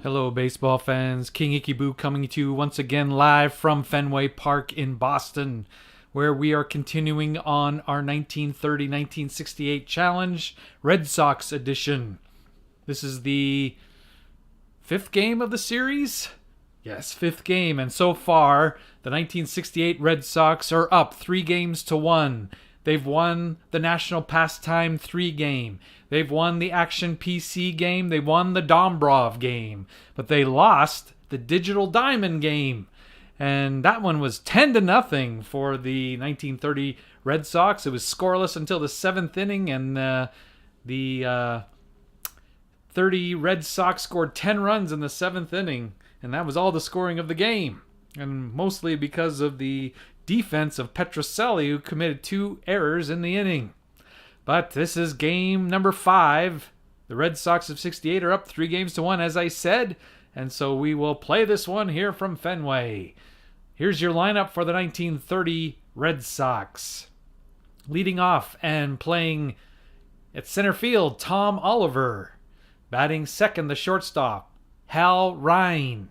Hello, baseball fans. King Ikibu coming to you once again live from Fenway Park in Boston, where we are continuing on our 1930-1968 challenge, Red Sox edition. This is the fifth game of the series? Yes, fifth game. And so far, the 1968 Red Sox are up 3-1. They've won the National Pastime 3 game. They've won the Action PC game. They won the Dombrov game. But they lost the Digital Diamond game. And that one was 10-0 for the 1930 Red Sox. It was scoreless until the 7th inning, and the 30 Red Sox scored 10 runs in the 7th inning. And that was all the scoring of the game. And mostly because of the defense of Petrocelli, who committed 2 errors in the inning. But this is game number 5. The Red Sox of 68 are up 3-1, as I said. And so we will play this one here from Fenway. Here's your lineup for the 1930 Red Sox. Leading off and playing at center field, Tom Oliver. Batting second, the shortstop, Hal Rine.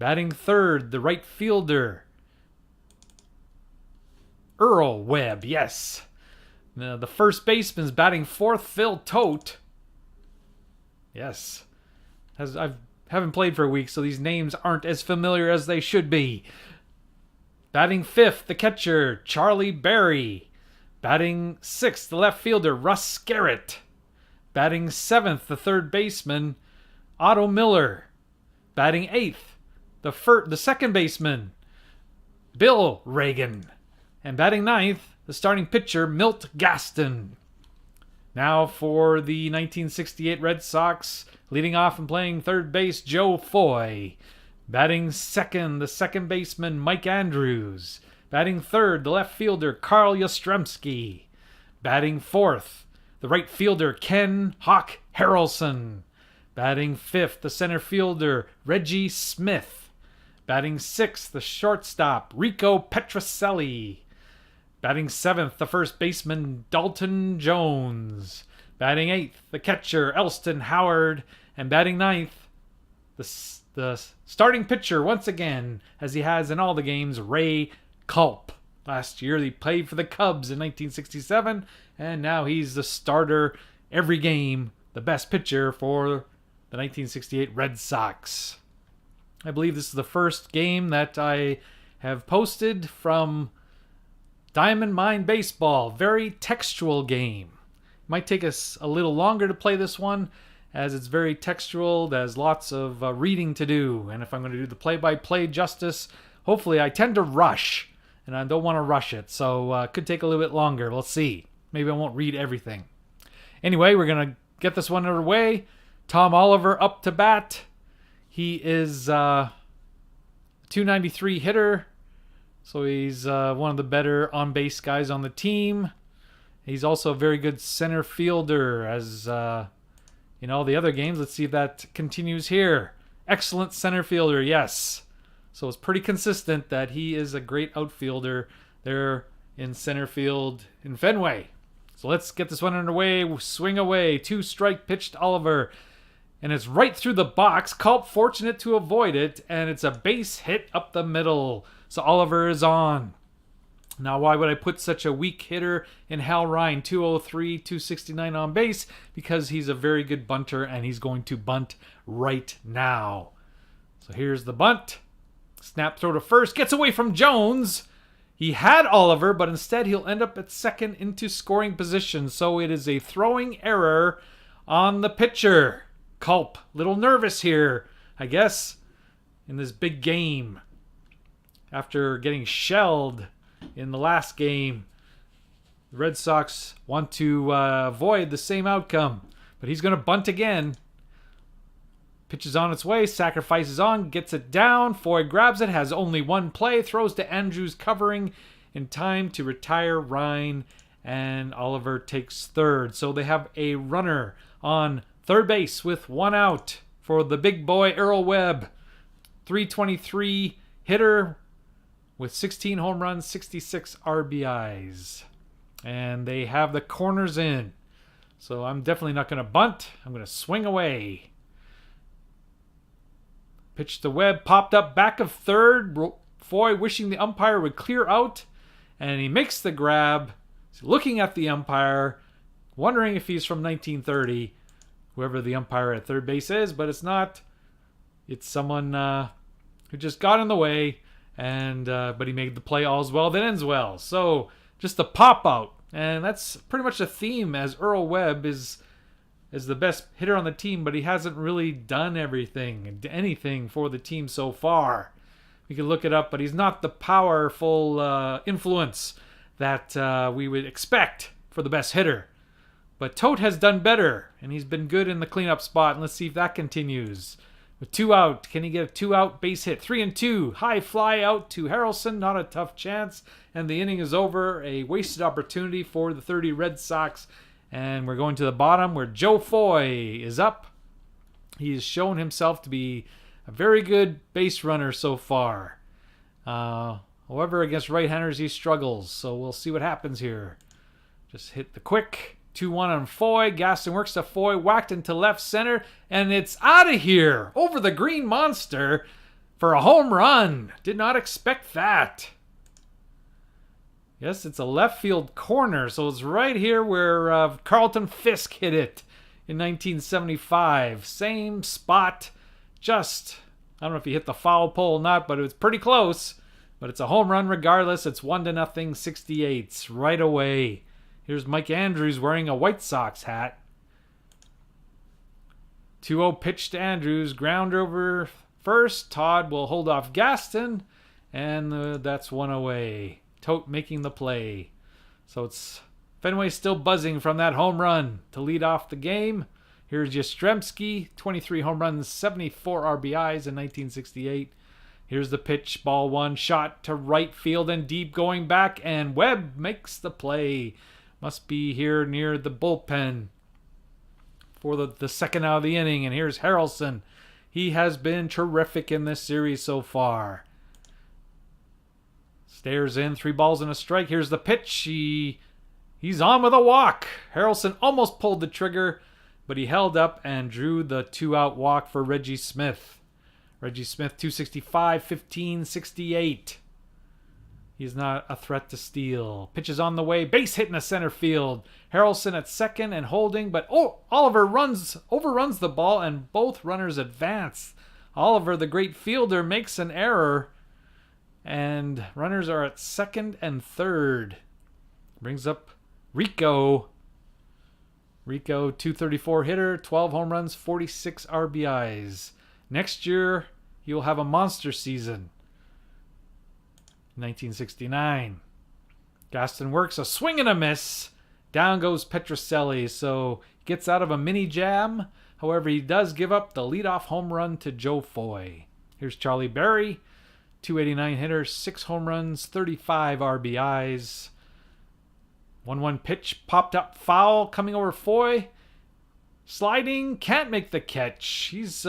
Batting third, the right fielder, Earl Webb, yes. The first baseman's batting fourth, Phil Tote. Yes. I haven't played for a week, so these names aren't as familiar as they should be. Batting fifth, the catcher, Charlie Berry. Batting sixth, the left fielder, Russ Scarrett. Batting seventh, the third baseman, Otto Miller. Batting eighth, the second baseman, Bill Reagan. And batting ninth, the starting pitcher, Milt Gaston. Now for the 1968 Red Sox, leading off and playing third base, Joe Foy. Batting second, the second baseman, Mike Andrews. Batting third, the left fielder, Carl Yastrzemski. Batting fourth, the right fielder, Ken Hawk Harrelson. Batting fifth, the center fielder, Reggie Smith. Batting sixth, the shortstop, Rico Petrocelli. Batting seventh, the first baseman, Dalton Jones. Batting eighth, the catcher, Elston Howard. And batting ninth, the starting pitcher, once again, as he has in all the games, Ray Culp. Last year, he played for the Cubs in 1967, and now he's the starter every game, the best pitcher for the 1968 Red Sox. I believe this is the first game that I have posted from Diamond Mine Baseball. Very textual game. Might take us a little longer to play this one, as it's very textual. There's lots of reading to do. And if I'm going to do the play-by-play justice, hopefully I tend to rush, and I don't want to rush it. So it could take a little bit longer. Let's see. Maybe I won't read everything. Anyway, we're going to get this one underway. Tom Oliver up to bat. He is a .293 hitter, so he's one of the better on-base guys on the team. He's also a very good center fielder, as in all the other games. Let's see if that continues here. Excellent center fielder, yes. So it's pretty consistent that he is a great outfielder there in center field in Fenway. So let's get this one underway. Swing away. 2-strike pitch to Oliver. And it's right through the box. Culp fortunate to avoid it. And it's a base hit up the middle. So Oliver is on. Now, why would I put such a weak hitter in Hal Rine? 203, 269 on base. Because he's a very good bunter. And he's going to bunt right now. So here's the bunt. Snap throw to first. Gets away from Jones. He had Oliver, but instead he'll end up at second into scoring position. So it is a throwing error on the pitcher. Culp, little nervous here, I guess, in this big game. After getting shelled in the last game, the Red Sox want to avoid the same outcome. But he's going to bunt again. Pitch is on its way, sacrifices on, gets it down. Foy grabs it, has only one play, throws to Andrews covering in time to retire Rine, and Oliver takes third. So they have a runner on third base with one out for the big boy Earl Webb. .323 hitter with 16 home runs, 66 RBIs. And they have the corners in. So I'm definitely not going to bunt. I'm going to swing away. Pitch to Webb, popped up back of third. Foy wishing the umpire would clear out, and he makes the grab. He's looking at the umpire, wondering if he's from 1930, whoever the umpire at third base is, but it's not. It's someone who just got in the way, and but he made the play. All's well that ends well. So just a pop out, and that's pretty much the theme, as Earl Webb is the best hitter on the team, but he hasn't really done anything for the team so far. We can look it up, but he's not the powerful influence that we would expect for the best hitter. But Tote has done better, and he's been good in the cleanup spot, and let's see if that continues. With 2 out, can he get a 2-out base hit? 3-2, high fly out to Harrelson, not a tough chance, and the inning is over. A wasted opportunity for the 30 Red Sox. And we're going to the bottom where Joe Foy is up. He has shown himself to be a very good base runner so far. However, against right-handers, he struggles. So we'll see what happens here. Just hit the quick. 2-1 on Foy. Gaston works to Foy, whacked into left center. And it's out of here. Over the green monster for a home run. Did not expect that. Yes, it's a left field corner, so it's right here where Carlton Fisk hit it in 1975. Same spot, just, I don't know if he hit the foul pole or not, but it was pretty close. But it's a home run regardless. It's 1-0, 68s right away. Here's Mike Andrews wearing a White Sox hat. 2-0 pitch to Andrews, ground over first. Todd will hold off Gaston, and that's 1 away. Tote making the play. So it's Fenway still buzzing from that home run to lead off the game. Here's Yastrzemski, 23 home runs, 74 RBIs in 1968. Here's the pitch, ball one, shot to right field and deep going back, and Webb makes the play. Must be here near the bullpen for the second out of the inning. And here's Harrelson. He has been terrific in this series so far. Stares in, 3 balls and a strike. Here's the pitch. He's on with a walk. Harrelson almost pulled the trigger, but he held up and drew the 2-out walk for Reggie Smith. Reggie Smith, 265, 15, 68. He's not a threat to steal. Pitch is on the way. Base hit in the center field. Harrelson at second and holding, but Oliver overruns the ball and both runners advance. Oliver, the great fielder, makes an error. And runners are at second and third. Brings up Rico. Rico, 234 hitter, 12 home runs, 46 RBIs. Next year, he will have a monster season. 1969. Gaston works a swing and a miss. Down goes Petrocelli, so he gets out of a mini jam. However, he does give up the leadoff home run to Joe Foy. Here's Charlie Berry. 289 hitter, 6 home runs, 35 RBIs. 1-1 pitch, popped up foul, coming over Foy. Sliding, can't make the catch. He's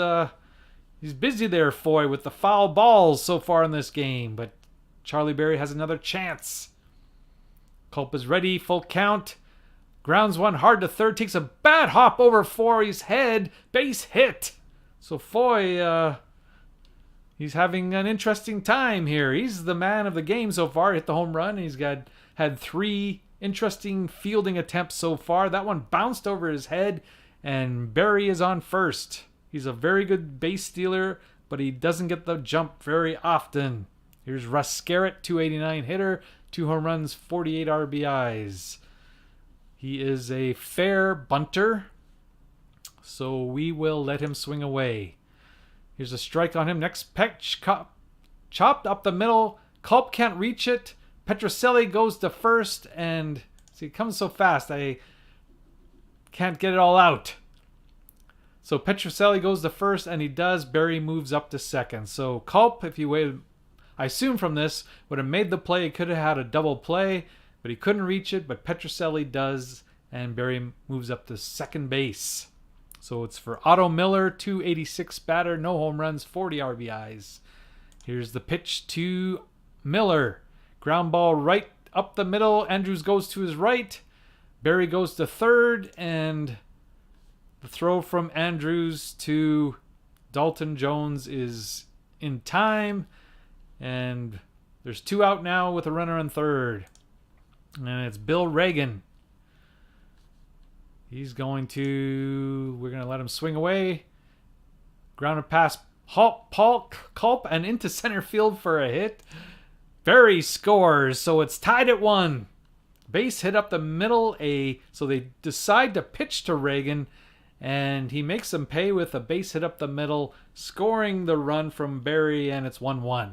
busy there, Foy, with the foul balls so far in this game. But Charlie Berry has another chance. Culp is ready, full count. Grounds one hard to third, takes a bad hop over Foy's head. Base hit. So Foy, he's having an interesting time here. He's the man of the game so far. Hit the home run. He's had 3 interesting fielding attempts so far. That one bounced over his head, and Berry is on first. He's a very good base stealer, but he doesn't get the jump very often. Here's Russ Scarrett, 289 hitter, 2 home runs, 48 RBIs. He is a fair bunter, so we will let him swing away. Here's a strike on him. Next pitch, chopped up the middle. Culp can't reach it. Petrocelli goes to first, and see, it comes so fast, I can't get it all out. So Petrocelli goes to first, and he does. Berry moves up to second. So Culp, if you waited, I assume from this, would have made the play. He could have had a double play, but he couldn't reach it. But Petrocelli does, and Berry moves up to second base. So it's for Otto Miller, 286 batter, no home runs, 40 RBIs. Here's the pitch to Miller. Ground ball right up the middle. Andrews goes to his right. Berry goes to third, and the throw from Andrews to Dalton Jones is in time. And there's 2 out now with a runner on third. And it's Bill Reagan. We're going to let him swing away. Grounded past Paul Culp and into center field for a hit. Berry scores, so it's tied at 1. Base hit up the middle. So they decide to pitch to Reagan, and he makes them pay with a base hit up the middle, scoring the run from Berry, and it's 1-1.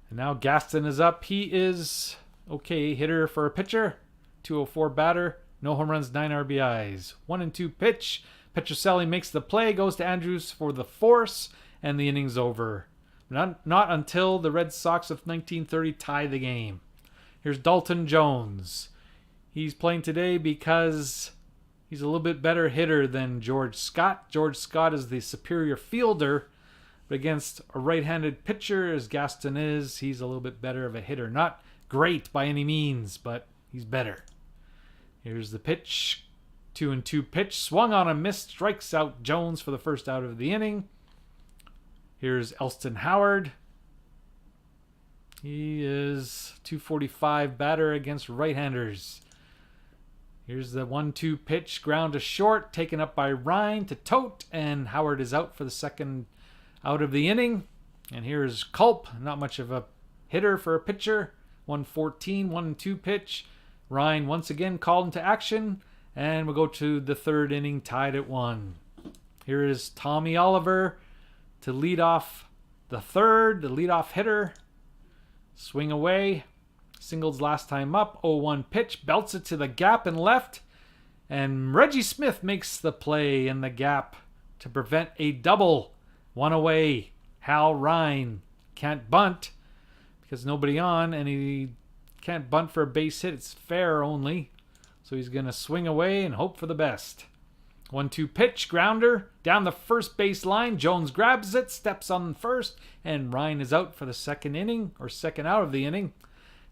And now Gaston is up. He is okay hitter for a pitcher. 204 batter. No home runs, 9 RBIs. 1-2 pitch. Petrocelli makes the play, goes to Andrews for the force, and the inning's over. Not until the Red Sox of 1930 tie the game. Here's Dalton Jones. He's playing today because he's a little bit better hitter than George Scott. George Scott is the superior fielder, but against a right-handed pitcher, as Gaston is, he's a little bit better of a hitter. Not great by any means, but he's better. Here's the pitch. 2-2 pitch. Swung on a miss. Strikes out Jones for the first out of the inning. Here's Elston Howard. He is 245 batter against right-handers. Here's the 1-2 pitch. Ground to short. Taken up by Ryan to Tote. And Howard is out for the second out of the inning. And here's Culp. Not much of a hitter for a pitcher. 114. 1-2 pitch. Ryan once again called into action, and we'll go to the third inning, tied at 1. Here is Tommy Oliver to lead off the third, the leadoff hitter. Swing away, singles last time up, 0-1 pitch, belts it to the gap and left, and Reggie Smith makes the play in the gap to prevent a double. 1 away. Hal Ryan can't bunt because nobody on, and he can't bunt for a base hit. It's fair only. So he's going to swing away and hope for the best. 1-2 pitch, grounder, down the first base line. Jones grabs it, steps on first, and Ryan is out for the second inning, or second out of the inning.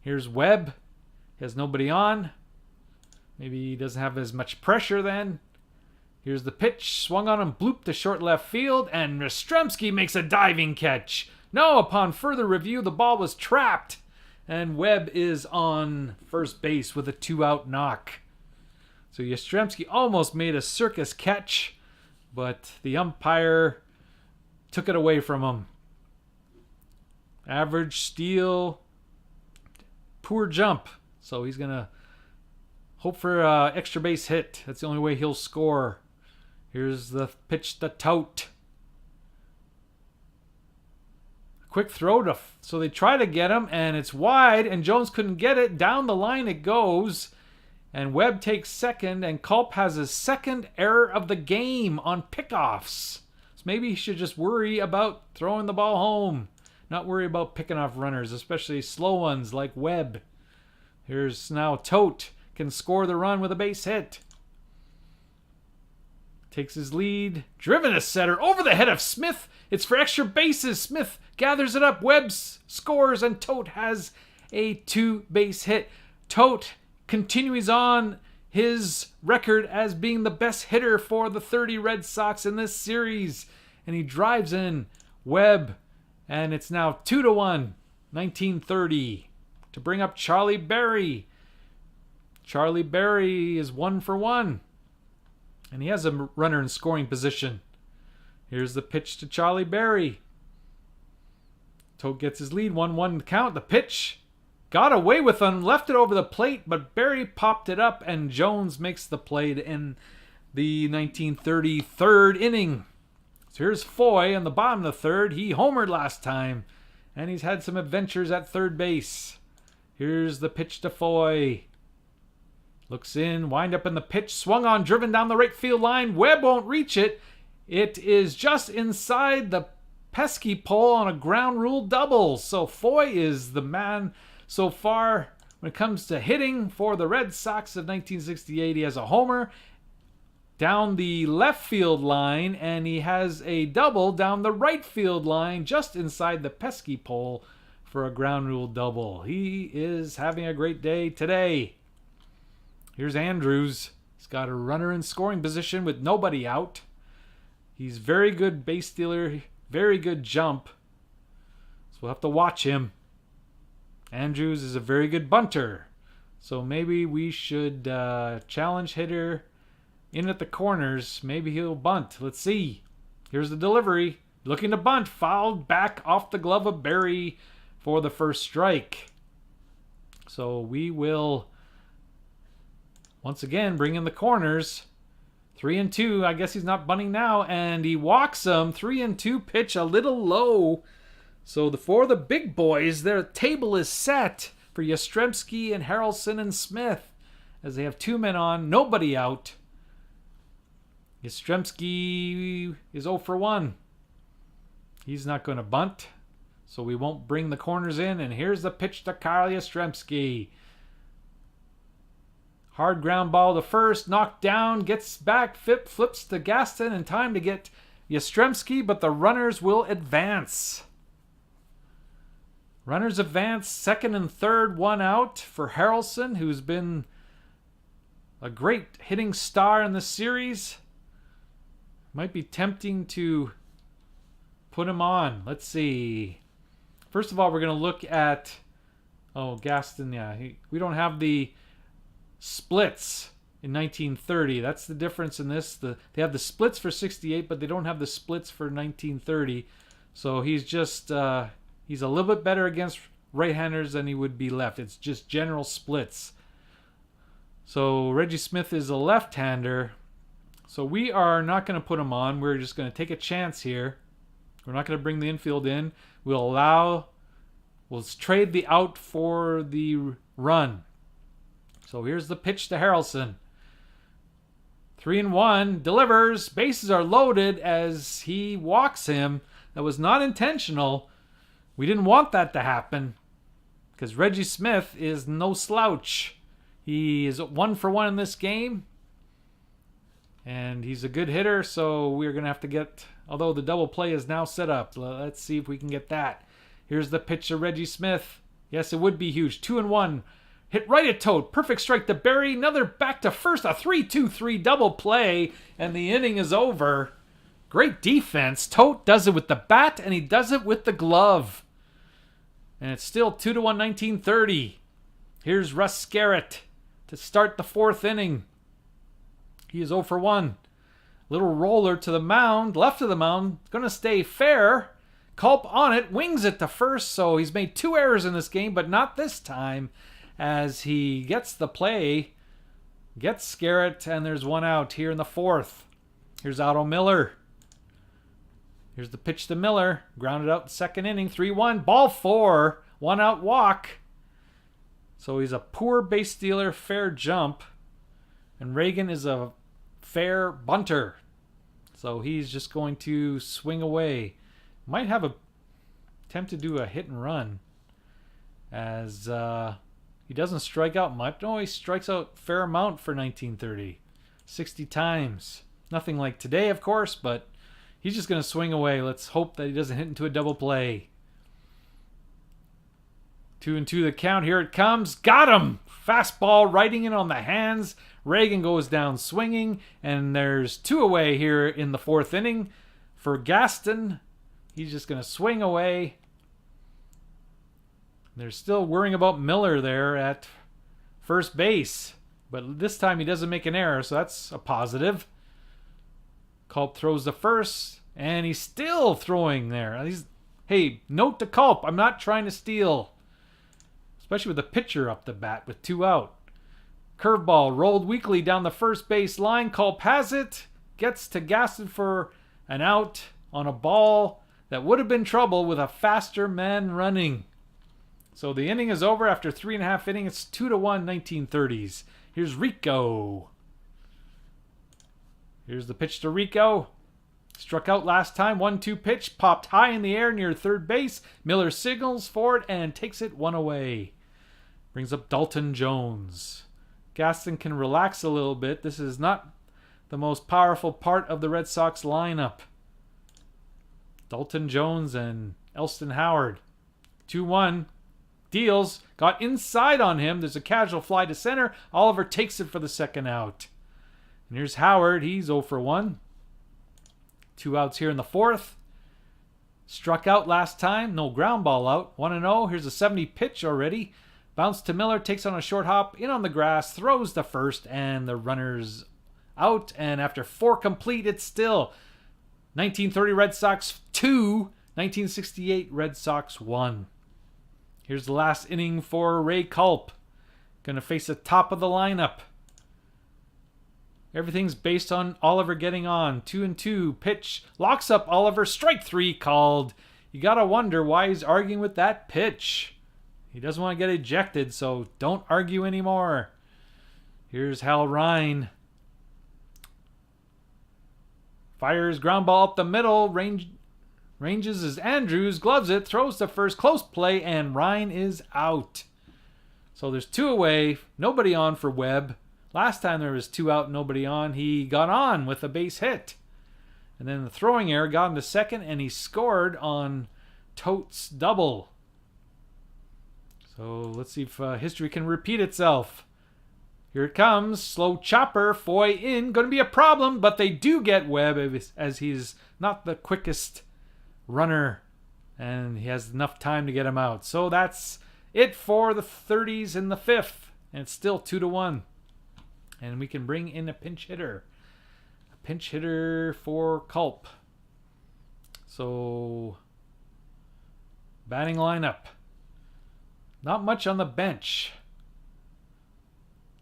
Here's Webb. He has nobody on. Maybe he doesn't have as much pressure then. Here's the pitch, swung on him, blooped to short left field, and Yastrzemski makes a diving catch. No, upon further review, the ball was trapped. And Webb is on first base with a 2-out knock. So Yastrzemski almost made a circus catch, but the umpire took it away from him. Average steal, poor jump. So he's going to hope for an extra base hit. That's the only way he'll score. Here's the pitch to Tote. Quick throw so they try to get him, and it's wide, and Jones couldn't get it. Down the line it goes, and Webb takes second, and Culp has his second error of the game on pickoffs. So maybe he should just worry about throwing the ball home, not worry about picking off runners, especially slow ones like Webb. Here's now Tote, can score the run with a base hit. Takes his lead, driven to center, over the head of Smith. It's for extra bases. Smith gathers it up. Webb scores, and Tote has a 2-base hit. Tote continues on his record as being the best hitter for the 30 Red Sox in this series. And he drives in Webb, and it's now 2-1, 1930, to bring up Charlie Berry. Charlie Berry is 1 for 1. And he has a runner in scoring position. Here's the pitch to Charlie Berry. Tote gets his lead, 1-1 count. The pitch got away with him, left it over the plate, but Berry popped it up, and Jones makes the play to end the 1930 third inning. So here's Foy in the bottom of the third. He homered last time, and he's had some adventures at third base. Here's the pitch to Foy. Looks in, wind up in the pitch, swung on, driven down the right field line. Webb won't reach it. It is just inside the pesky pole on a ground rule double. So Foy is the man so far when it comes to hitting for the Red Sox of 1968. He has a homer down the left field line, and he has a double down the right field line just inside the pesky pole for a ground rule double. He is having a great day today. Here's Andrews. He's got a runner in scoring position with nobody out. He's very good base stealer, Very good jump. So we'll have to watch him. Andrews is a very good bunter. So maybe we should challenge hitter in at the corners. Maybe he'll bunt. Let's see. Here's the delivery. Looking to bunt. Fouled back off the glove of Berry for the first strike. So we will once again bring in the corners. 3-2. I guess he's not bunting now. And he walks him. 3-2 pitch a little low. So for the big boys, their table is set for Yastrzemski and Harrelson and Smith. As they have 2 men on, nobody out. Yastrzemski is 0 for 1. He's not going to bunt. So we won't bring the corners in. And here's the pitch to Kyle Yastrzemski. Hard ground ball to first. Knocked down. Gets back. Flips to Gaston in time to get Yastrzemski. But the runners will advance. Runners advance. Second and third. 1 out for Harrelson, who's been a great hitting star in the series. Might be tempting to put him on. Let's see. First of all, we're going to look at... Oh, Gaston, yeah. We don't have the splits in 1930. That's the difference in this. They have the splits for 68, but they don't have the splits for 1930. So he's just... he's a little bit better against right-handers than he would be left. It's just general splits. So Reggie Smith is a left-hander. So we are not going to put him on. We're just going to take a chance here. We're not going to bring the infield in. We'll trade the out for the run. So here's the pitch to Harrelson. 3-1, delivers. Bases are loaded as he walks him. That was not intentional. We didn't want that to happen because Reggie Smith is no slouch. He is 1 for 1 in this game. And he's a good hitter, so we're going to have to get... Although the double play is now set up. Let's see if we can get that. Here's the pitch to Reggie Smith. Yes, it would be huge. 2-1. Hit right at Tote. Perfect strike to Berry. Another back to first. A 3-2-3 double play. And the inning is over. Great defense. Tote does it with the bat, and he does it with the glove. And it's still 2-1, 1930. Here's Russ Scarrett to start the 4th inning. He is 0 for 1. Little roller to the mound, left of the mound. Going to stay fair. Culp on it, wings it to first. So he's made 2 errors in this game, but not this time. As he gets the play, gets Scarrett, and there's 1 out here in the 4th. Here's Otto Miller. Here's the pitch to Miller. Grounded out in 2nd inning. 3-1. Ball 4. 1 out walk. So he's a poor base stealer, fair jump. And Reagan is a fair bunter. So he's just going to swing away. Might have a attempt to do a hit and run. As he doesn't strike out much. No, he strikes out a fair amount for 1930. 60 times. Nothing like today, of course, but he's just going to swing away. Let's hope that he doesn't hit into a double play. 2-2 the count. Here it comes. Got him! Fastball riding in on the hands. Reagan goes down swinging. And there's 2 away here in the 4th inning for Gaston. He's just going to swing away. They're still worrying about Miller there at first base. But this time he doesn't make an error, so that's a positive. Culp throws the first, and he's still throwing there. Hey, note to Culp, I'm not trying to steal. Especially with the pitcher up the bat with 2 out. Curveball rolled weakly down the first base line. Culp has it. Gets to Gaston for an out on a ball that would have been trouble with a faster man running. So the inning is over after 3.5 innings. It's 2-1 1930s. Here's Rico. Here's the pitch to Rico. Struck out last time. 1-2 pitch. Popped high in the air near third base. Miller signals for it and takes it 1 away. Brings up Dalton Jones. Gaston can relax a little bit. This is not the most powerful part of the Red Sox lineup. Dalton Jones and Elston Howard. 2-1. Deals. Got inside on him. There's a casual fly to center. Oliver takes it for the 2nd out. And here's Howard. He's 0 for 1. 2 outs here in the 4th. Struck out last time. No ground ball out. 1-0. Here's a 70 pitch already. Bounce to Miller. Takes on a short hop. In on the grass. Throws to first. And the runner's out. And after 4 complete, it's still 1930 Red Sox 2. 1968 Red Sox 1. Here's the last inning for Ray Culp. Going to face the top of the lineup. Everything's based on Oliver getting on. 2-2. Pitch. Locks up Oliver. Strike 3 called. You got to wonder why he's arguing with that pitch. He doesn't want to get ejected, so don't argue anymore. Here's Hal Ryan. Fires ground ball up the middle. Ranges as Andrews. Gloves it. Throws to first. Close play, and Ryan is out. So there's 2 away. Nobody on for Webb. Last time there was 2 out, nobody on. He got on with a base hit. And then the throwing error got him to second, and he scored on Tote's double. So let's see if history can repeat itself. Here it comes. Slow chopper. Foy in. Going to be a problem, but they do get Webb as he's not the quickest runner. And he has enough time to get him out. So that's it for the 30s in the 5th. And it's still 2-1. And we can bring in a pinch hitter. A pinch hitter for Culp. So, batting lineup. Not much on the bench.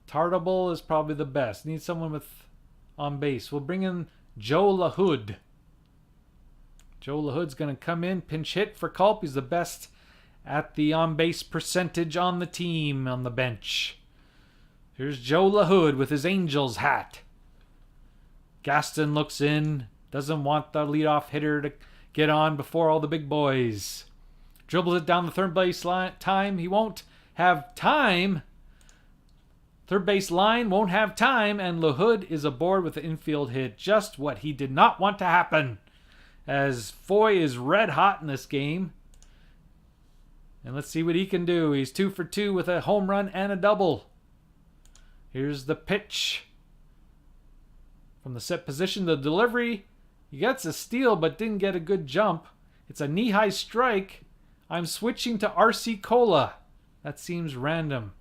Tartable is probably the best. Need someone with on base. We'll bring in Joe LaHood. Joe LaHood's going to come in, pinch hit for Culp. He's the best at the on base percentage on the team on the bench. Here's Joe LaHood with his Angels hat. Gaston looks in. Doesn't want the leadoff hitter to get on before all the big boys. Dribbles it down the third base line. He won't have time. Third base line won't have time. And LaHood is aboard with the infield hit. Just what he did not want to happen. As Foy is red hot in this game. And let's see what he can do. He's 2 for 2 with a home run and a double. Here's the pitch. From the set position, the delivery. He gets a steal but didn't get a good jump. It's a knee-high strike. I'm switching to R.C. Cola. That seems random.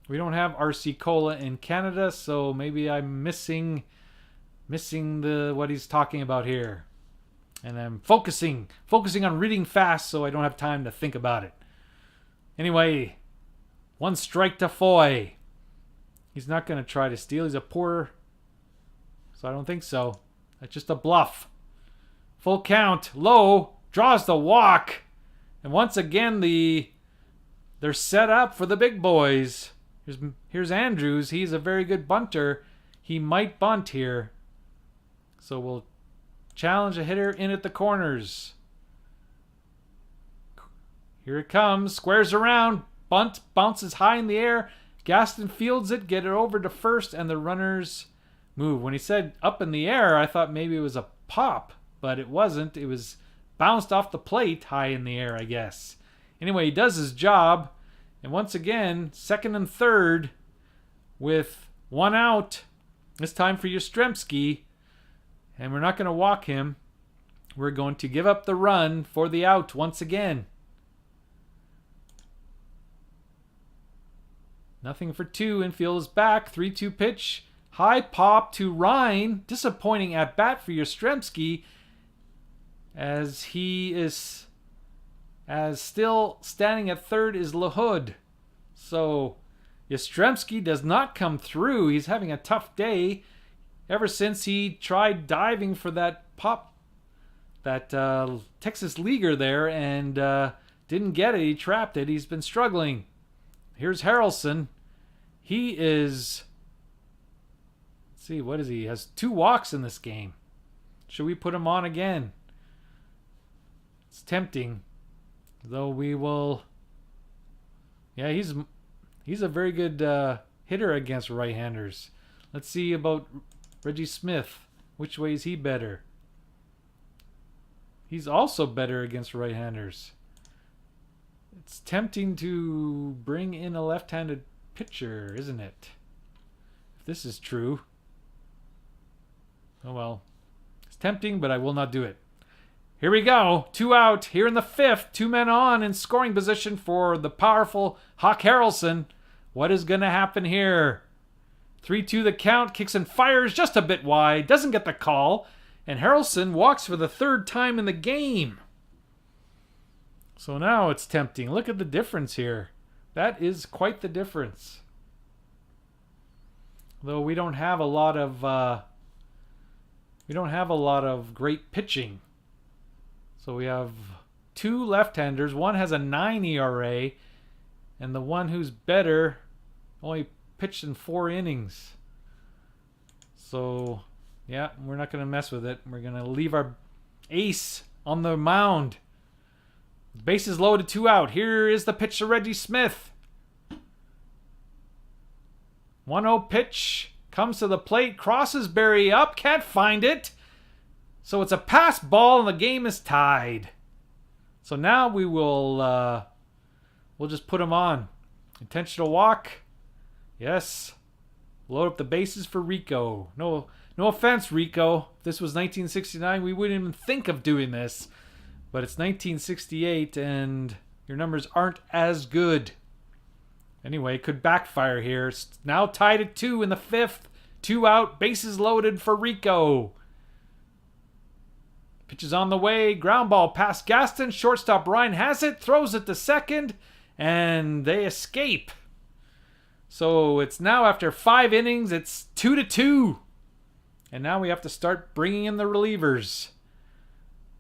We don't have R.C. Cola in Canada, so maybe I'm missing what he's talking about here. And I'm focusing on reading fast so I don't have time to think about it. Anyway, 1 strike to Foy. He's not going to try to steal. He's a poor... So I don't think so. That's just a bluff. Full count. Low. Draws the walk. And once again, they're set up for the big boys. Here's Andrews. He's a very good bunter. He might bunt here. So we'll challenge a hitter in at the corners. Here it comes. Squares around. Bunt. Bounces high in the air. Gaston fields it. Get it over to first. And the runners move. When he said up in the air, I thought maybe it was a pop. But it wasn't. It was bounced off the plate high in the air, I guess. Anyway, he does his job. And once again, second and third with 1 out. It's time for Yastrzemski. And we're not going to walk him. We're going to give up the run for the out once again. Nothing for 2. Infield is back. 3-2 pitch. High pop to Ryan. Disappointing at bat for Yastrzemski. As still standing at third is LaHood. So Yastrzemski does not come through. He's having a tough day ever since he tried diving for that Texas leaguer there and didn't get it. He trapped it. He's been struggling. Here's Harrelson. He is... Let's see, what is he? He has 2 walks in this game. Should we put him on again? It's tempting. Though we will... Yeah, he's a very good hitter against right-handers. Let's see about Reggie Smith. Which way is he better? He's also better against right-handers. It's tempting to bring in a left-handed pitcher, isn't it? If this is true. Oh well. It's tempting, but I will not do it. Here we go. 2 out here in the 5th. 2 men on in scoring position for the powerful Hawk Harrelson. What is going to happen here? 3-2 the count. Kicks and fires just a bit wide. Doesn't get the call. And Harrelson walks for the 3rd time in the game. So now it's tempting. Look at the difference here. That is quite the difference. Though we don't have a lot of great pitching. So we have 2 left-handers. One has a 9 ERA, and the one who's better only pitched in 4 innings. So, yeah, we're not going to mess with it. We're going to leave our ace on the mound. Bases loaded, 2 out. Here is the pitch to Reggie Smith. 1-0 pitch. Comes to the plate. Crosses Barry up. Can't find it. So it's a pass ball and the game is tied. So now we will we'll just put him on. Intentional walk. Yes. Load up the bases for Rico. No offense, Rico. If this was 1969, we wouldn't even think of doing this. But it's 1968 and your numbers aren't as good. Anyway, it could backfire here. It's now tied at 2 in the 5th. 2 out. Bases loaded for Rico. Pitch is on the way. Ground ball past Gaston. Shortstop Ryan has it. Throws it to second. And they escape. So it's now after 5 innings. It's 2-2. And now we have to start bringing in the relievers.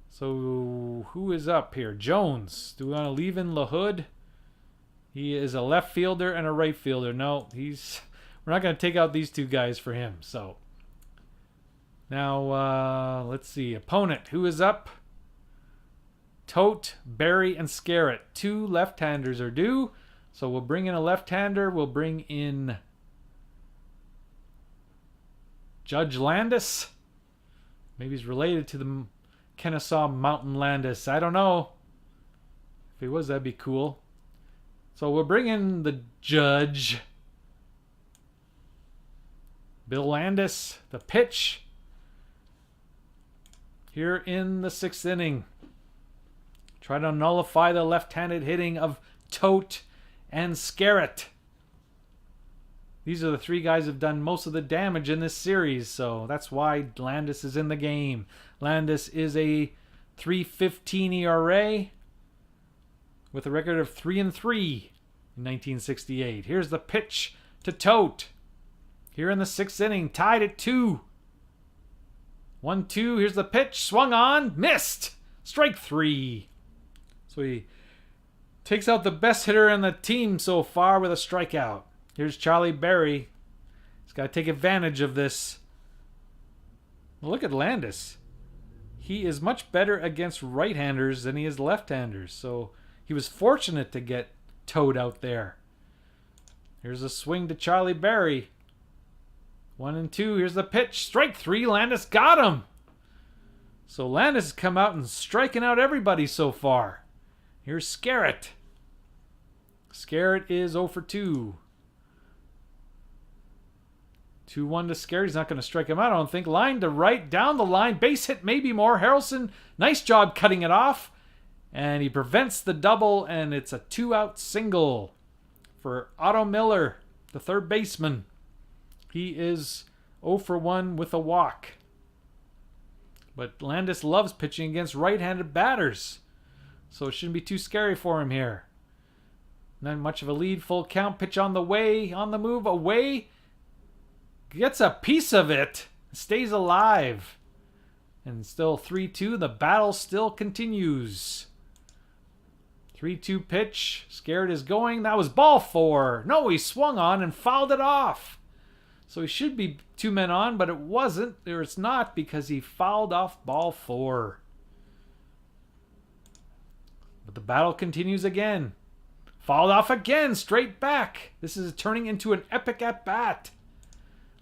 So who is up here? Jones. Do we want to leave in LaHood? He is a left fielder and a right fielder. No, we're not going to take out these 2 guys for him. So now, let's see. Opponent. Who is up? Tote, Barry, and Scarrett. 2 left-handers are due. So we'll bring in a left-hander. We'll bring in Judge Landis. Maybe he's related to the Kennesaw Mountain Landis. I don't know. If he was, that'd be cool. So we'll bring in the judge. Bill Landis. The pitch. Here in the 6th inning. Try to nullify the left-handed hitting of Tote and Scarrett. These are the 3 guys who have done most of the damage in this series, so that's why Landis is in the game. Landis is a .315 ERA with a record of 3-3 in 1968. Here's the pitch to Tote. Here in the 6th inning, tied at 2. 1-2, here's the pitch, swung on, missed. Strike 3. So he takes out the best hitter on the team so far with a strikeout. Here's Charlie Berry. He's got to take advantage of this. Well, look at Landis. He is much better against right-handers than he is left-handers. So he was fortunate to get Toad out there. Here's a swing to Charlie Berry. 1-2. Here's the pitch. Strike 3. Landis got him. So Landis has come out and striking out everybody so far. Here's Scarrett. Scarrett is 0 for 2. 2-1 to Scarrett. He's not going to strike him out, I don't think. Line to right. Down the line. Base hit, maybe more. Harrelson, nice job cutting it off. And he prevents the double, and it's a 2-out single for Otto Miller, the 3rd baseman. He is 0 for 1 with a walk. But Landis loves pitching against right-handed batters. So it shouldn't be too scary for him here. Not much of a lead. Full count. Pitch on the way. On the move. Away. Gets a piece of it. Stays alive. And still 3-2. The battle still continues. 3-2 pitch. Scared is going. That was ball 4. No, he swung on and fouled it off. So he should be 2 men on, but it wasn't. Or it's not because he fouled off ball 4. But the battle continues again. Fouled off again, straight back. This is turning into an epic at-bat.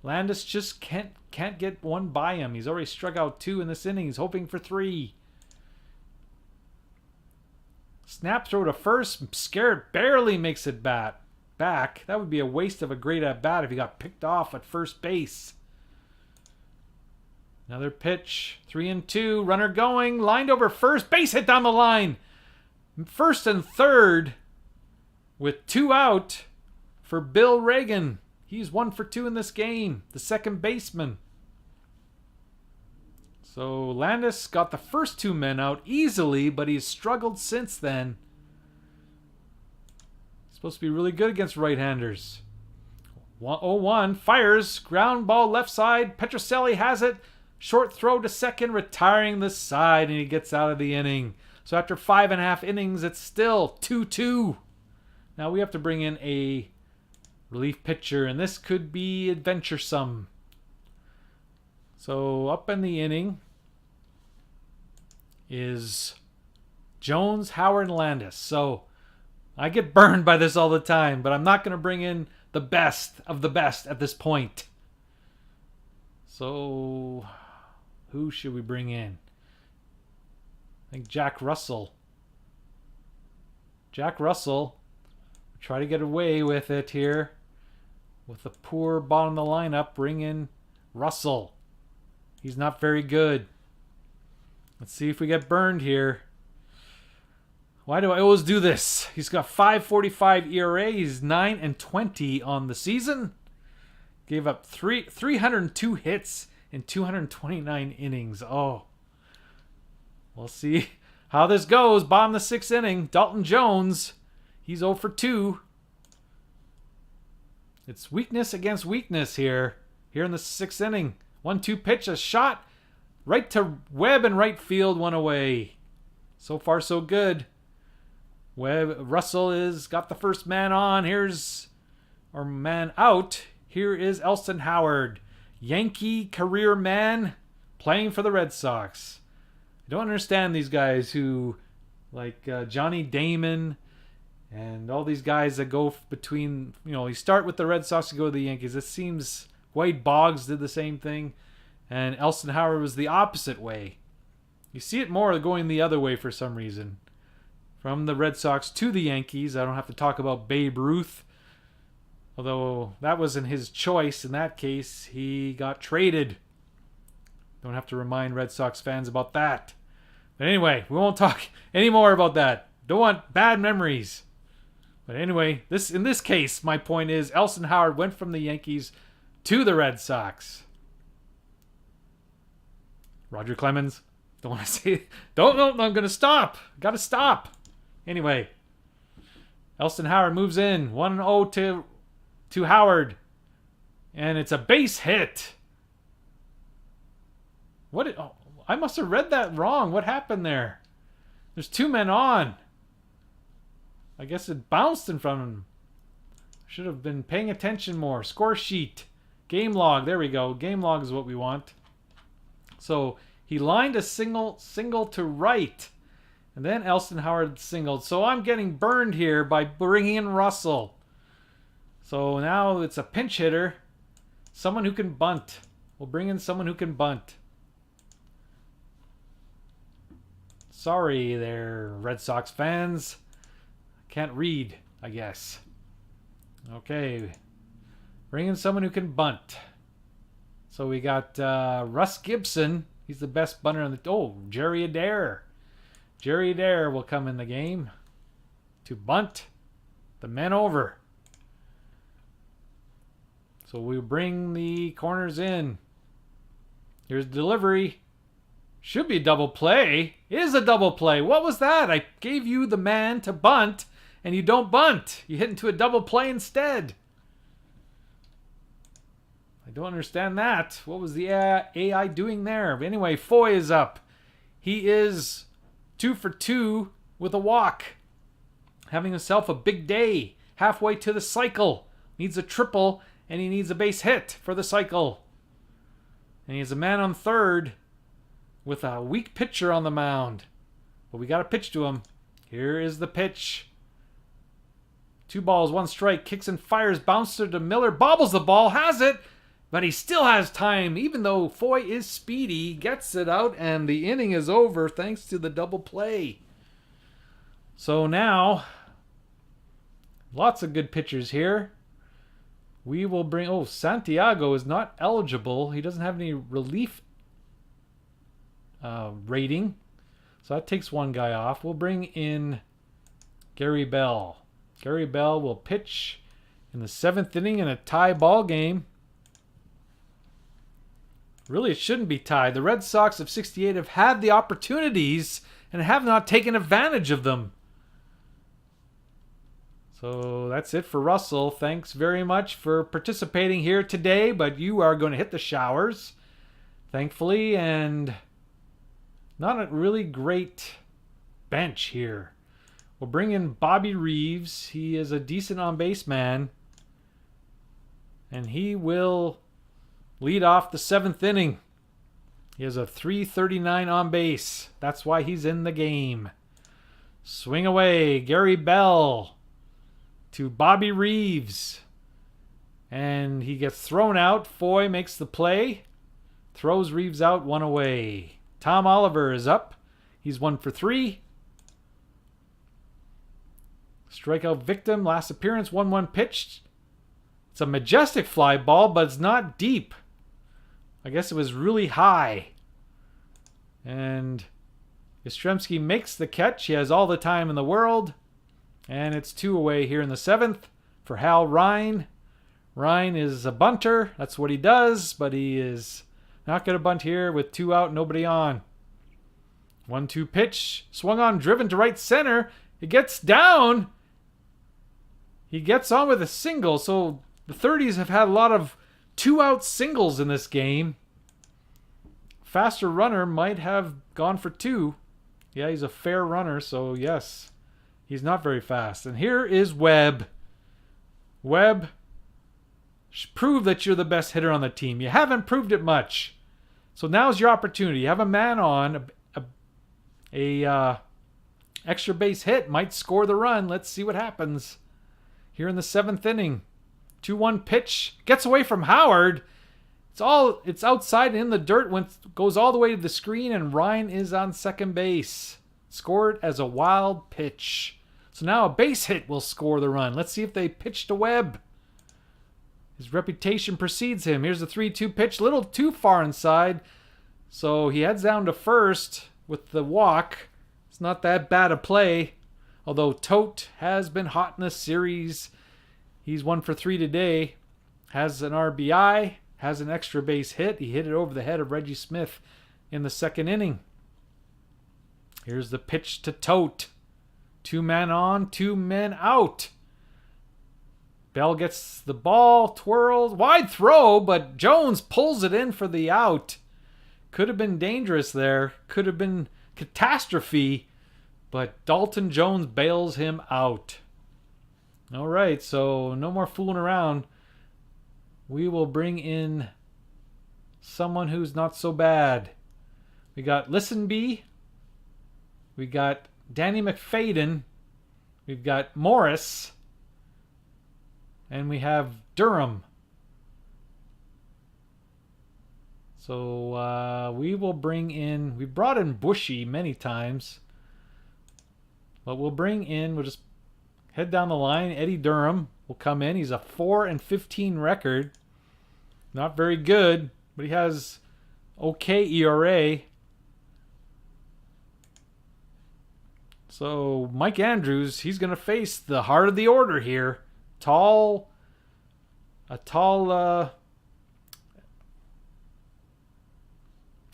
Landis just can't get one by him. He's already struck out 2 in this inning. He's hoping for 3. Snap throw to first. Scared barely makes it back. That would be a waste of a great at-bat if he got picked off at first base. Another pitch. 3-2. Runner going. Lined over first. Base hit down the line. First and third with 2 out for Bill Reagan. He's 1 for 2 in this game. The second baseman. So Landis got the first 2 men out easily, but he's struggled since then. He's supposed to be really good against right-handers. 0-1. Fires. Ground ball left side. Petrocelli has it. Short throw to second, retiring the side, and he gets out of the inning. So after 5.5 innings, it's still 2-2. Now we have to bring in a relief pitcher, and this could be adventuresome. So up in the inning is Jones, Howard, and Landis. So I get burned by this all the time, but I'm not going to bring in the best of the best at this point. So who should we bring in? I think Jack Russell. Jack Russell. Try to get away with it here. With the poor bottom of the lineup, bring in Russell. He's not very good. Let's see if we get burned here. Why do I always do this? He's got 5.45 ERA. He's 9-20 on the season. Gave up 302 hits in 229 innings. Oh. We'll see how this goes. Bottom of the 6th inning. Dalton Jones. He's 0 for 2. It's weakness against weakness here. Here in the 6th inning. 1-2 pitch. A shot. Right to Webb in right field. 1 away. So far so good. Russell is got the first man on. Here's our man out. Here is Elston Howard. Yankee career man playing for the Red Sox. I don't understand these guys who, like Johnny Damon and all these guys that go between, you start with the Red Sox and go to the Yankees. It seems Wade Boggs did the same thing, and Elston Howard was the opposite way. You see it more going the other way for some reason. From the Red Sox to the Yankees. I don't have to talk about Babe Ruth, although that wasn't his choice. In that case, he got traded. Don't have to remind Red Sox fans about that. But anyway, we won't talk any more about that. Don't want bad memories. But anyway, in this case, my point is Elston Howard went from the Yankees to the Red Sox. Roger Clemens. Don't want to say it. No, I'm going to stop. Got to stop. Anyway, Elston Howard moves in. 1-0 to Howard. And it's a base hit. I must have read that wrong. What happened there? There's 2 men on. I guess it bounced in front of him. Should have been paying attention more. Score sheet. Game log. There we go. Game log is what we want. So he lined a single to right. And then Elston Howard singled. So I'm getting burned here by bringing in Russell. So now it's a pinch hitter. Someone who can bunt. We'll bring in someone who can bunt. Sorry there, Red Sox fans. Can't read, I guess. Okay. Bring in someone who can bunt. So we got Russ Gibson. He's the best bunter on the... Oh, Jerry Adair. Jerry Adair will come in the game to bunt the men over. So we bring the corners in. Here's delivery. Should be a double play. Is a double play. What was that? I gave you the man to bunt, and you don't bunt. You hit into a double play instead. I don't understand that. What was the AI doing there? But anyway, Foy is up. He is 2 for 2 with a walk. Having himself a big day. Halfway to the cycle. Needs a triple, and he needs a base hit for the cycle. And he has a man on third with a weak pitcher on the mound. But we got to pitch to him. Here is the pitch. 2 balls, 1 strike. Kicks and fires. Bouncer to Miller. Bobbles the ball. Has it. But he still has time. Even though Foy is speedy. Gets it out. And the inning is over thanks to the double play. So now, lots of good pitchers here. We will bring... Oh, Santiago is not eligible. He doesn't have any relief rating. So that takes one guy off. We'll bring in Gary Bell. Gary Bell will pitch in the 7th inning in a tie ball game. Really, it shouldn't be tied. The Red Sox of 68 have had the opportunities and have not taken advantage of them. So that's it for Russell. Thanks very much for participating here today, but you are going to hit the showers, thankfully, and not a really great bench here. We'll bring in Bobby Reeves. He is a decent on-base man, and he will lead off the 7th inning. He has a .339 on base. That's why he's in the game. Swing away, Gary Bell to Bobby Reeves. And he gets thrown out. Foy makes the play. Throws Reeves out, 1 away. Tom Oliver is up. He's 1 for 3. Strikeout victim, last appearance, 1-1 pitched. It's a majestic fly ball, but it's not deep. I guess it was really high. And Yastrzemski makes the catch. He has all the time in the world. And it's 2 away here in the 7th for Hal Ryan. Ryan is a bunter. That's what he does, but he is not going to bunt here with 2 out, nobody on. 1-2 pitch. Swung on, driven to right center. It gets down. He gets on with a single. So the 30s have had a lot of 2-out singles in this game. Faster runner might have gone for 2. Yeah, he's a fair runner, so yes. He's not very fast. And here is Webb. Webb, prove that you're the best hitter on the team. You haven't proved it much. So now's your opportunity. You have a man on. A extra base hit might score the run. Let's see what happens here in the 7th inning. 2-1 pitch. Gets away from Howard. It's outside in the dirt when it goes all the way to the screen, and Ryan is on second base. Scored as a wild pitch. So now a base hit will score the run. Let's see if they pitch to Webb. His reputation precedes him. Here's the 3-2 pitch. A little too far inside. So he heads down to first with the walk. It's not that bad a play. Although Tote has been hot in this series. He's 1 for 3 today. Has an RBI. Has an extra base hit. He hit it over the head of Reggie Smith in the 2nd inning. Here's the pitch to Tote. 2 men on, 2 men out. Bell gets the ball, twirls, wide throw, but Jones pulls it in for the out. Could have been dangerous there. Could have been catastrophe, but Dalton Jones bails him out. All right, so no more fooling around. We will bring in someone who's not so bad. We got Listenby. We got Danny McFadden. We've got Morris. And we have Durham. So we will bring in... We brought in Bushy many times. But we'll just head down the line. Eddie Durham will come in. He's a 4-15 record. Not very good, but he has okay ERA. So Mike Andrews, he's going to face the heart of the order here. Tall, what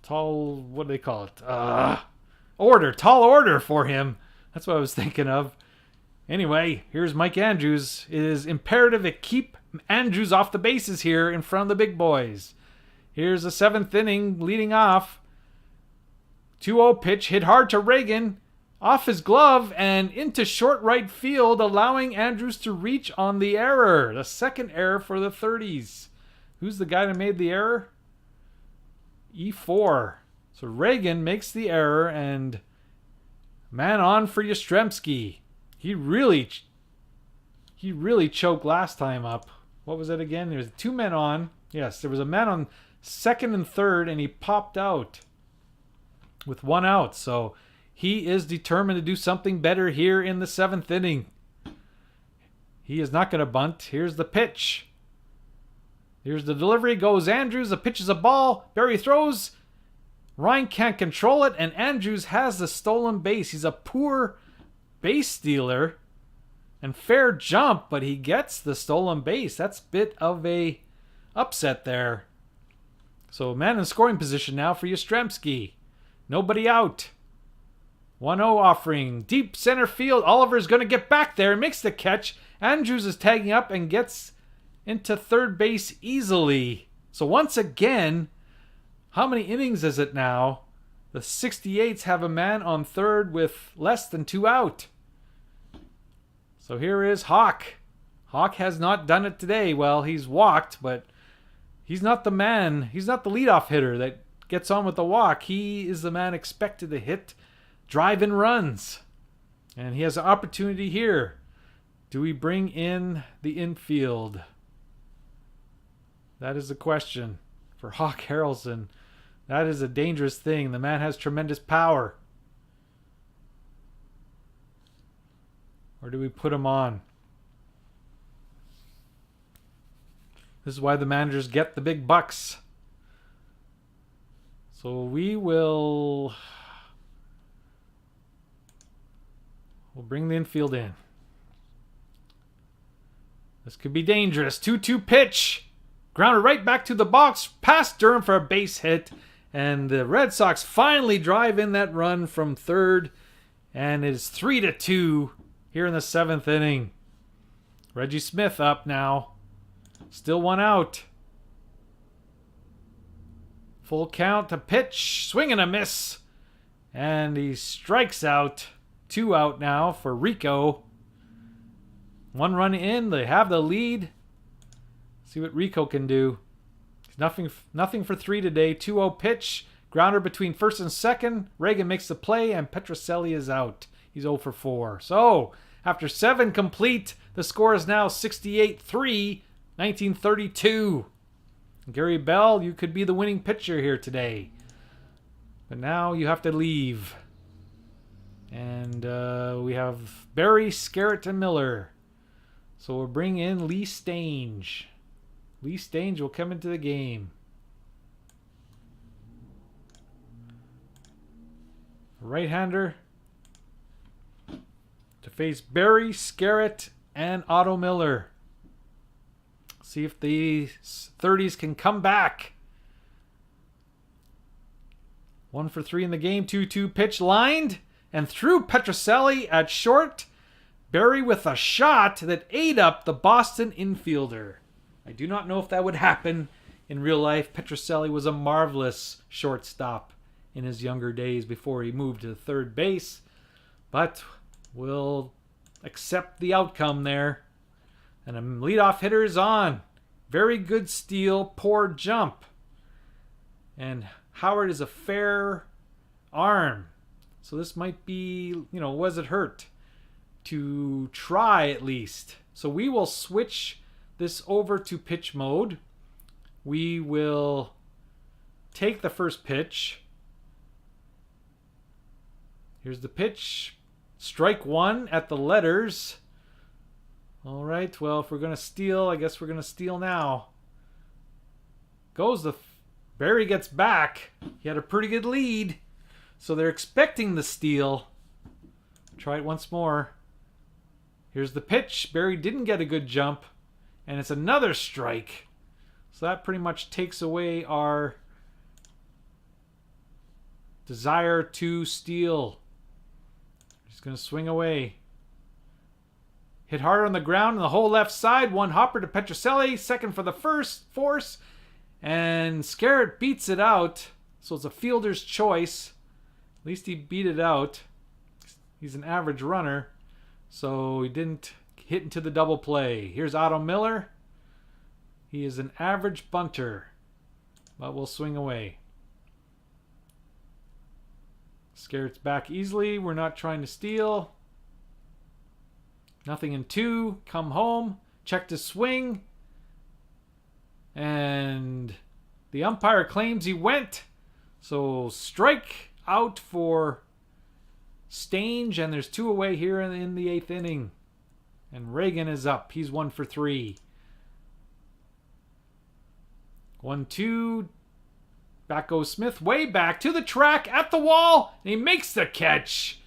do they call it? Tall order for him. That's what I was thinking of. Anyway, here's Mike Andrews. It is imperative to keep Andrews off the bases here in front of the big boys. Here's the 7th inning leading off. 2-0 pitch hit hard to Reagan. Off his glove and into short right field, allowing Andrews to reach on the error. The 2nd error for the 30s. Who's the guy that made the error? E4. So Reagan makes the error, and man on for Yastrzemski. He really choked last time up. What was it again? There was 2 men on. Yes, there was a man on 2nd and 3rd, and he popped out with 1 out. So he is determined to do something better here in the 7th inning. He is not going to bunt. Here's the pitch. Here's the delivery. Goes Andrews. The pitch is a ball. Barry throws. Ryan can't control it, and Andrews has the stolen base. He's a poor base stealer. And fair jump, but he gets the stolen base. That's a bit of a upset there. So man in scoring position now for Yastrzemski. Nobody out. 1-0 offering. Deep center field. Oliver's going to get back there and makes the catch. Andrews is tagging up and gets into third base easily. So once again, how many innings is it now? The 68s have a man on third with less than 2 out. So here is Hawk. Hawk has not done it today. Well, he's walked, but he's not the man. He's not the leadoff hitter that gets on with the walk. He is the man expected to hit drive-in runs. And he has an opportunity here. Do we bring in the infield? That is the question for Hawk Harrelson. That is a dangerous thing. The man has tremendous power. Or do we put him on? This is why the managers get the big bucks. So we'll bring the infield in. This could be dangerous. 2-2 pitch. Grounded right back to the box. Past Durham for a base hit. And the Red Sox finally drive in that run from third. And it is 3-2 here in the 7th inning. Reggie Smith up now. Still 1 out. Full count to pitch. Swing and a miss. And he strikes out. 2 out now for Rico. 1 run in. They have the lead. See what Rico can do. Nothing for 3 today. 2-0 pitch. Grounder between first and second. Reagan makes the play, and Petrocelli is out. He's 0 for 4. So, after 7 complete, the score is now 68-3, 1932. Gary Bell, you could be the winning pitcher here today. But now you have to leave. And we have Barry, Scarrett, and Miller. So we'll bring in Lee Stange. Lee Stange will come into the game. Right-hander to face Barry, Scarrett, and Otto Miller. See if the 30s can come back. 1 for 3 in the game. 2-2 pitch lined and through Petrocelli at short. Barry with a shot that ate up the Boston infielder. I do not know if that would happen in real life. Petrocelli was a marvelous shortstop in his younger days before he moved to third base. But we'll accept the outcome there. And a leadoff hitter is on. Very good steal, poor jump. And Howard is a fair arm. So this might be, was it hurt? To try at least. So we will switch this over to pitch mode. We will take the first pitch. Here's the pitch. Strike 1 at the letters. All right, well, if we're going to steal, I guess we're going to steal now. Barry gets back. He had a pretty good lead. So they're expecting the steal. Try it once more. Here's the pitch. Barry didn't get a good jump. And it's another strike. So that pretty much takes away our desire to steal. He's going to swing away. Hit harder on the ground on the whole left side. 1 hopper to Petrocelli. Second for the first force. And Scarrett beats it out. So it's a fielder's choice. At least he beat it out. He's an average runner. So he didn't hit into the double play. Here's Otto Miller. He is an average bunter. But we'll swing away. Scarrett's back easily. We're not trying to steal. Nothing in 2. Come home. Check to swing. And the umpire claims he went. So strike out for Stange. And there's 2 away here in the 8th inning. And Reagan is up. He's 1 for 3. 1-2. Back goes Smith, way back to the track, at the wall, and he makes the catch.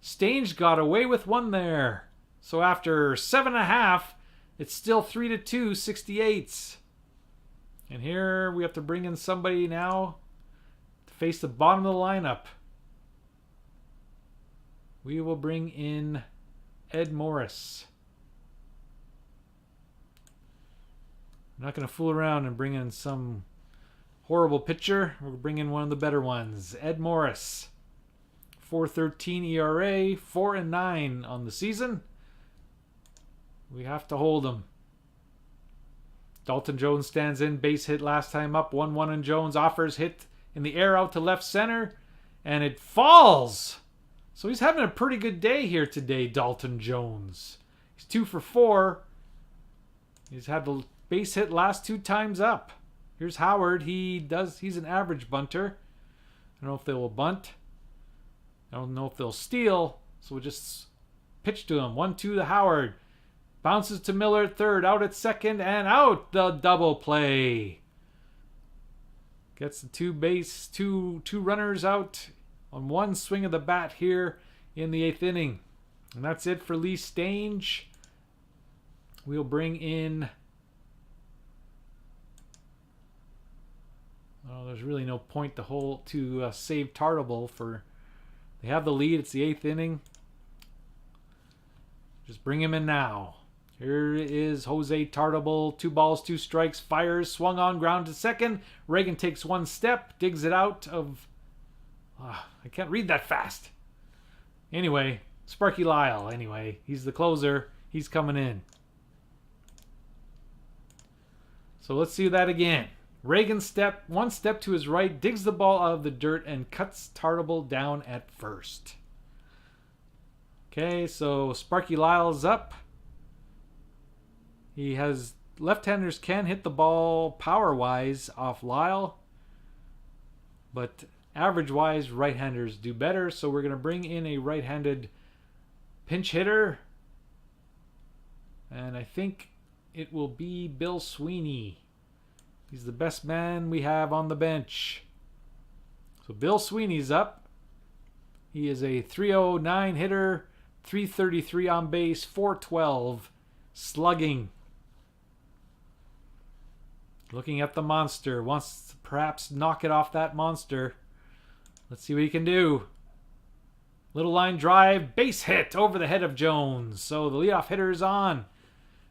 Stange got away with one there. So after 7.5, it's still 3-2, 68s. And here we have to bring in somebody now to face the bottom of the lineup. We will bring in Ed Morris. I'm not going to fool around and bring in some horrible pitcher. We'll bring in one of the better ones. Ed Morris. 4.13 ERA, 4-9 on the season. We have to hold him. Dalton Jones stands in, base hit last time up, 1-1, and Jones offers hit in the air out to left center, and it falls. So he's having a pretty good day here today, Dalton Jones. He's 2 for 4. He's had the base hit last 2 times up. Here's Howard. He's an average bunter. I don't know if they will bunt. I don't know if they'll steal, so we'll just pitch to him. 1-2 to Howard. Bounces to Miller at third, out at second, and out the double play. Gets the two runners out on one swing of the bat here in the 8th inning. And that's it for Lee Stange. We'll bring in... Oh, there's really no point to save Tartable for... They have the lead. It's the 8th inning. Just bring him in now. Here is Jose Tartable. 2 balls, 2 strikes. Fires. Swung on. Ground to second. Reagan takes 1 step. Digs it out of... I can't read that fast. Anyway, Sparky Lyle. Anyway, he's the closer. He's coming in. So let's see that again. Reagan 1 step to his right, digs the ball out of the dirt, and cuts Tartable down at first. Okay, so Sparky Lyle's up. He has... Left-handers can hit the ball power-wise off Lyle, but average-wise, right-handers do better, so we're going to bring in a right-handed pinch hitter, and I think it will be Bill Sweeney. He's the best man we have on the bench. So Bill Sweeney's up. He is a .309 hitter, .333 on base, .412 slugging. Looking at the monster. Wants to perhaps knock it off that monster. Let's see what he can do. Little line drive, base hit over the head of Jones. So the leadoff hitter is on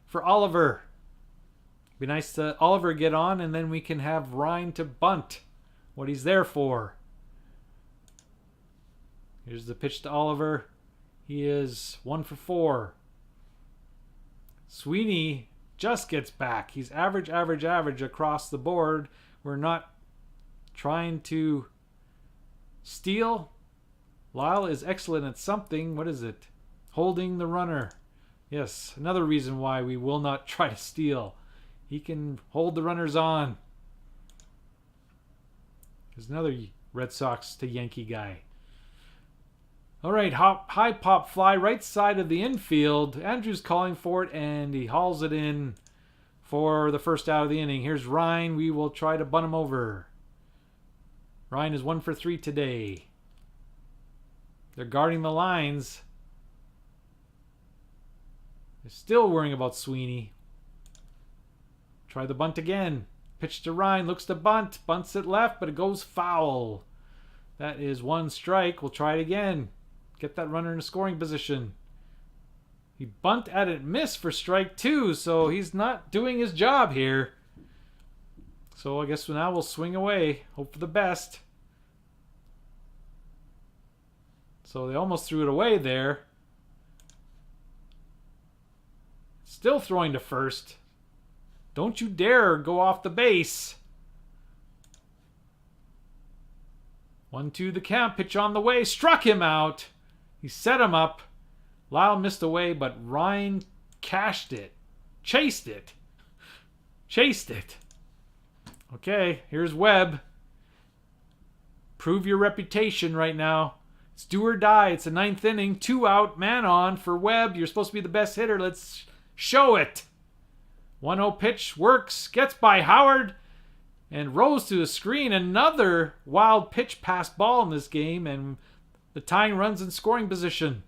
for Oliver. Be nice to Oliver get on, and then we can have Ryan to bunt what he's there for. Here's the pitch to Oliver. He is 1 for 4. Sweeney just gets back. He's average across the board. We're not trying to steal. Lyle is excellent at something. What is it? Holding the runner. Yes, another reason why we will not try to steal. He can hold the runners on. There's another Red Sox to Yankee guy. All right, high pop fly, right side of the infield. Andrew's calling for it, and he hauls it in for the first out of the inning. Here's Ryan. We will try to bunt him over. Ryan is 1 for 3 today. They're guarding the lines. They're still worrying about Sweeney. Try the bunt again. Pitch to Ryan. Looks to bunt. Bunts it left, but it goes foul. That is 1 strike. We'll try it again. Get that runner in a scoring position. He bunt at it, miss for strike 2, so he's not doing his job here. So I guess now we'll swing away. Hope for the best. So they almost threw it away there. Still throwing to first. Don't you dare go off the base. 1-2 the count. Pitch on the way. Struck him out. He set him up. Lyle missed away, but Ryan cashed it. Chased it. Okay, here's Webb. Prove your reputation right now. It's do or die. It's a 9th inning. 2 out, man on for Webb. You're supposed to be the best hitter. Let's show it. 1-0 pitch works. Gets by Howard. and rose to the screen. Another wild pitch pass ball in this game, and the tying runs in scoring position.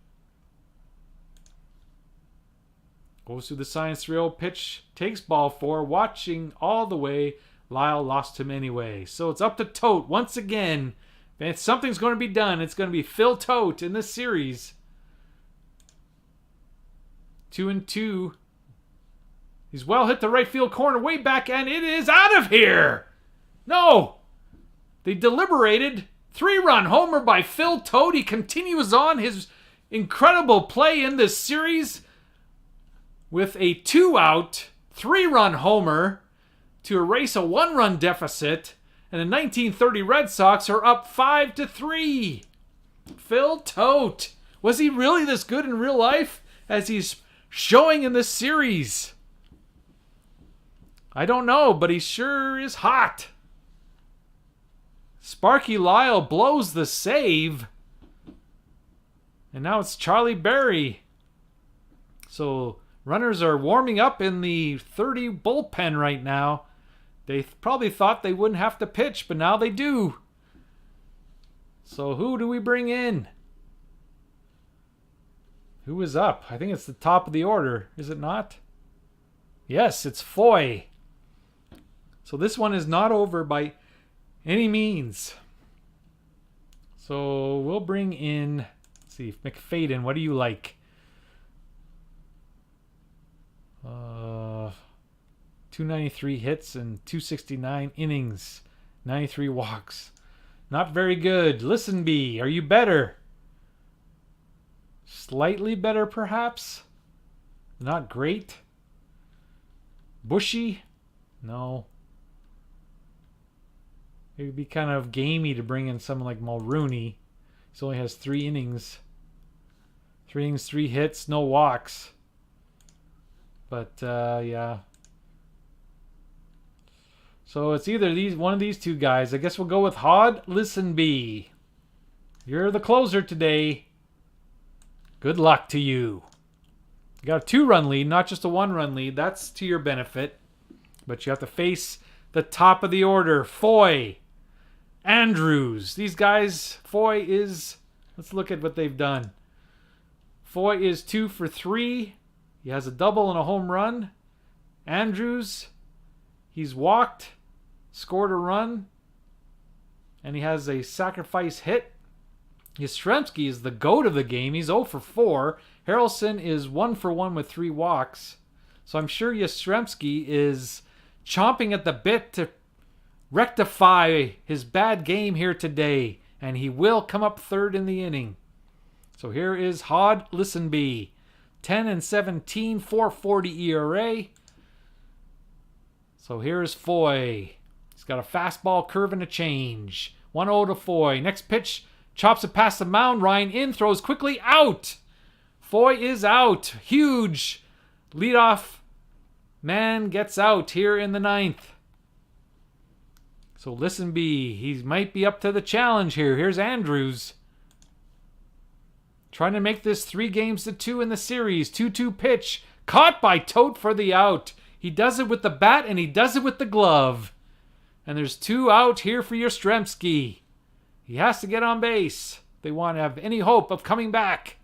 Goes to the science 3-0 pitch, takes ball 4, watching all the way. Lyle lost him anyway. So it's up to Tote once again. If something's going to be done, it's going to be Phil Tote in this series. 2-2. He's well hit the right field corner, way back, and it is out of here. No. They deliberated. 3-run homer by Phil Tote. He continues on his incredible play in this series with a 2-out, 3-run homer to erase a 1-run deficit. And the 1930 Red Sox are up 5-3. Phil Tote. Was he really this good in real life as he's showing in this series? I don't know, but he sure is hot. Sparky Lyle blows the save. And now it's Charlie Berry. So runners are warming up in the 30 bullpen right now. They probably thought they wouldn't have to pitch, but now they do. So who do we bring in? Who is up? I think it's the top of the order, is it not? Yes, it's Foy. So this one is not over by any means. So we'll bring in, let's see, McFadden, what do you like? 293 hits and 269 innings, 93 walks. Not very good. Listenby, are you better? Slightly better, perhaps? Not great. Bushy? No. It would be kind of gamey to bring in someone like Mulrooney. He only has 3 innings. 3 innings, 3 hits, no walks. But, yeah. So it's either one of these two guys. I guess we'll go with Hod Listenby. You're the closer today. Good luck to you. You got a 2-run lead, not just a 1-run lead. That's to your benefit. But you have to face the top of the order. Foy. Andrews. These guys, Foy is... Let's look at what they've done. Foy is 2 for 3. He has a double and a home run. Andrews, he's walked, scored a run, and he has a sacrifice hit. Yastrzemski is the GOAT of the game. He's 0 for 4. Harrelson is 1 for 1 with 3 walks. So I'm sure Yastrzemski is chomping at the bit to rectify his bad game here today. And he will come up third in the inning. So here is Hod Listenby. 10-17, 4.40 ERA. So here's Foy. He's got a fastball, curve, and a change. 1-0 to Foy. Next pitch, chops it past the mound. Ryan in, throws quickly out. Foy is out. Huge leadoff man gets out here in the 9th. So Listenby, he might be up to the challenge here. Here's Andrews. Trying to make this 3-2 in the series. 2-2 pitch. Caught by Tote for the out. He does it with the bat and he does it with the glove. And there's 2 out here for Yastrzemski. He has to get on base. They want to have any hope of coming back.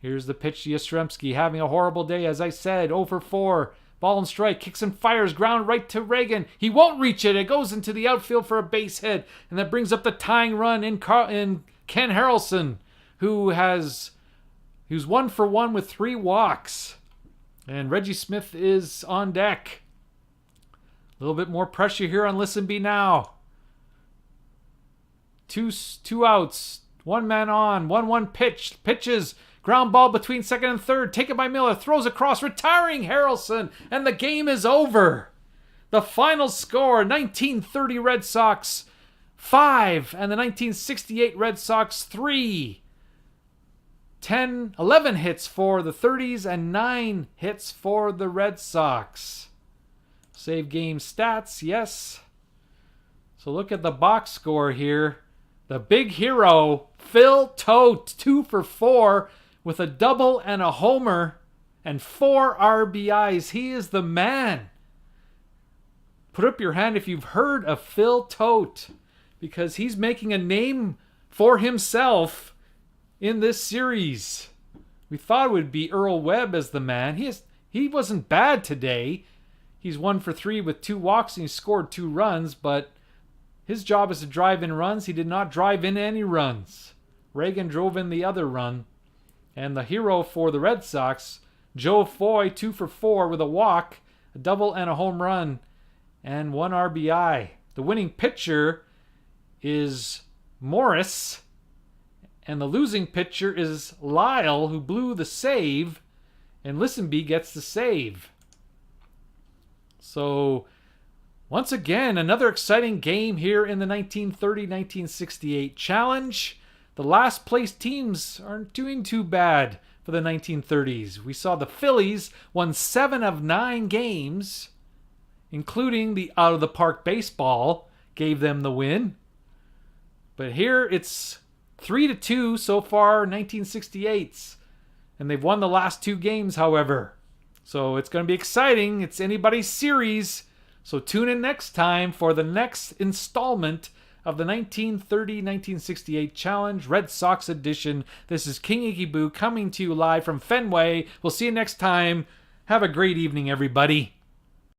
Here's the pitch to Yastrzemski. Having a horrible day, as I said. 0 for 4. Ball and strike. Kicks and fires. Ground right to Reagan. He won't reach it. It goes into the outfield for a base hit. And that brings up the tying run in Ken Harrelson, who's 1 for 1 with 3 walks. And Reggie Smith is on deck. A little bit more pressure here on Listenby now. Two outs. 1 man on. 1-1 pitch. Pitches. Ground ball between second and third. Taken by Miller. Throws across. Retiring Harrelson. And the game is over. The final score, 1930 Red Sox 5 and the 1968 Red Sox 3. 11 hits for the 30s and 9 hits for the Red Sox. Save game stats, yes. So look at the box score here. The big hero, Phil Tote, 2 for 4 with a double and a homer and 4 RBIs. He is the man. put up your hand if you've heard of Phil Tote, because he's making a name for himself in this series. We thought it would be Earl Webb as the man. He wasn't bad today. He's 1 for 3 with 2 walks and he scored 2 runs, but his job is to drive in runs. He did not drive in any runs. Reagan drove in the other run. And the hero for the Red Sox, Joe Foy, 2 for 4 with a walk, a double and a home run, and 1 RBI. The winning pitcher is Morris, and the losing pitcher is Lyle, who blew the save, and Listenby gets the save. So, once again, another exciting game here in the 1930-1968 Challenge. The last place teams aren't doing too bad for the 1930s. We saw the Phillies won 7 of 9 games, including the out-of-the-park baseball gave them the win. But here it's 3-2 so far, 1968s. And they've won the last 2 games, however. So it's going to be exciting. It's anybody's series. So tune in next time for the next installment of the 1930-1968 Challenge Red Sox edition. This is King Iggy Boo coming to you live from Fenway. We'll see you next time. Have a great evening, everybody.